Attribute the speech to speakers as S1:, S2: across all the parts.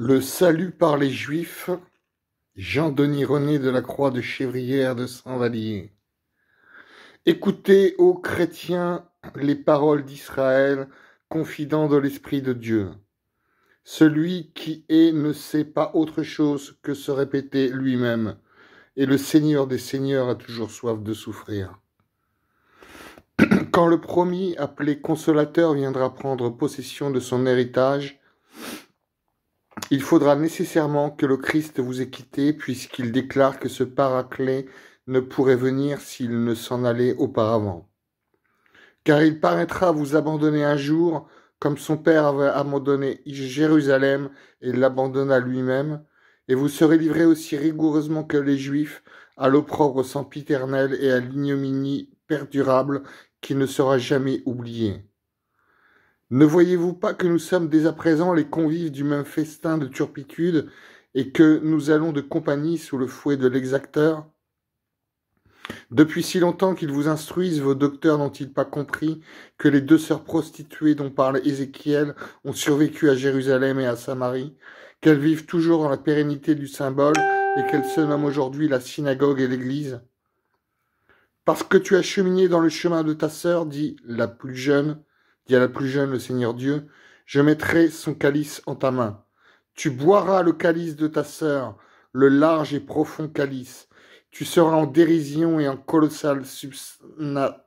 S1: Le salut par les Juifs, Jean-Denis René de la Croix de Chevrières de Saint-Vallier. Écoutez, ô chrétiens, les paroles d'Israël, confident de l'Esprit de Dieu. Celui qui est ne sait pas autre chose que se répéter lui-même, et le Seigneur des Seigneurs a toujours soif de souffrir. Quand le promis, appelé consolateur, viendra prendre possession de son héritage, il faudra nécessairement que le Christ vous ait quitté, puisqu'il déclare que ce paraclet ne pourrait venir s'il ne s'en allait auparavant. Car il paraîtra vous abandonner un jour, comme son Père avait abandonné Jérusalem et l'abandonna lui-même, et vous serez livrés aussi rigoureusement que les Juifs à l'opprobre sempiternel et à l'ignominie perdurable qui ne sera jamais oubliée. Ne voyez-vous pas que nous sommes dès à présent les convives du même festin de turpitude et que nous allons de compagnie sous le fouet de l'exacteur? Depuis si longtemps qu'ils vous instruisent, vos docteurs n'ont-ils pas compris que les 2 sœurs prostituées dont parle Ézéchiel ont survécu à Jérusalem et à Samarie, qu'elles vivent toujours dans la pérennité du symbole et qu'elles se nomment aujourd'hui la synagogue et l'église? Parce que tu as cheminé dans le chemin de ta sœur, dit à la plus jeune le Seigneur Dieu, je mettrai son calice en ta main. Tu boiras le calice de ta sœur, le large et profond calice. Tu seras en dérision et en colossale subnation.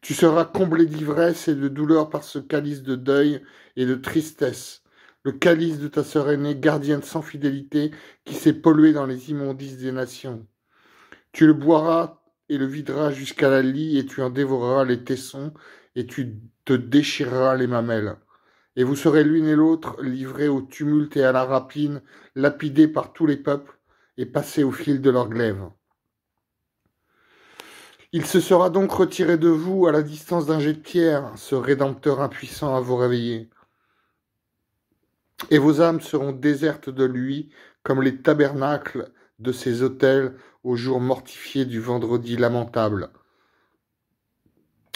S1: Tu seras comblé d'ivresse et de douleur par ce calice de deuil et de tristesse. Le calice de ta sœur aînée, gardienne sans fidélité, qui s'est polluée dans les immondices des nations. Tu le boiras et le videras jusqu'à la lie, et tu en dévoreras les tessons, et tu te déchireras les mamelles. Et vous serez l'une et l'autre livrés au tumulte et à la rapine, lapidés par tous les peuples, et passés au fil de leur glaive. Il se sera donc retiré de vous à la distance d'un jet de pierre, ce Rédempteur impuissant à vous réveiller. Et vos âmes seront désertes de lui, comme les tabernacles de ses autels au jour mortifié du vendredi lamentable.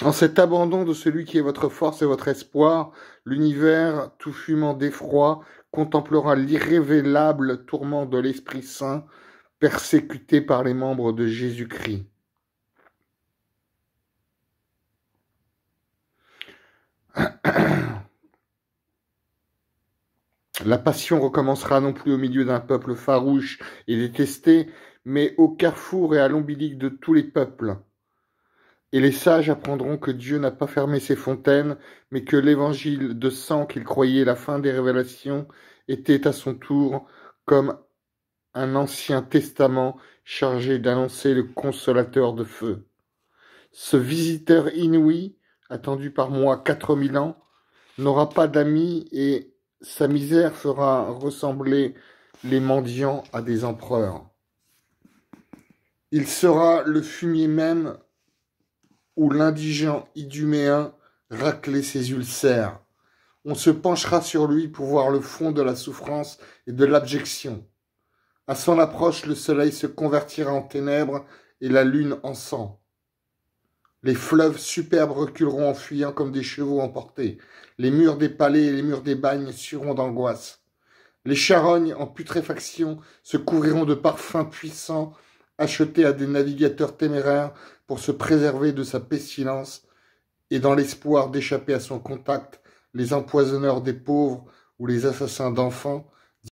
S1: En cet abandon de celui qui est votre force et votre espoir, l'univers, tout fumant d'effroi, contemplera l'irrévélable tourment de l'Esprit Saint, persécuté par les membres de Jésus-Christ. La passion recommencera non plus au milieu d'un peuple farouche et détesté, mais au carrefour et à l'ombilic de tous les peuples. Et les sages apprendront que Dieu n'a pas fermé ses fontaines, mais que l'évangile de sang qu'ils croyaient la fin des révélations était à son tour comme un ancien testament chargé d'annoncer le consolateur de feu. Ce visiteur inouï, attendu par moi 4000 ans, n'aura pas d'amis et sa misère fera ressembler les mendiants à des empereurs. Il sera le fumier même où l'indigent iduméen raclait ses ulcères. On se penchera sur lui pour voir le fond de la souffrance et de l'abjection. À son approche, le soleil se convertira en ténèbres et la lune en sang. Les fleuves superbes reculeront en fuyant comme des chevaux emportés. Les murs des palais et les murs des bagnes sueront d'angoisse. Les charognes en putréfaction se couvriront de parfums puissants achetés à des navigateurs téméraires pour se préserver de sa pestilence et dans l'espoir d'échapper à son contact, les empoisonneurs des pauvres ou les assassins d'enfants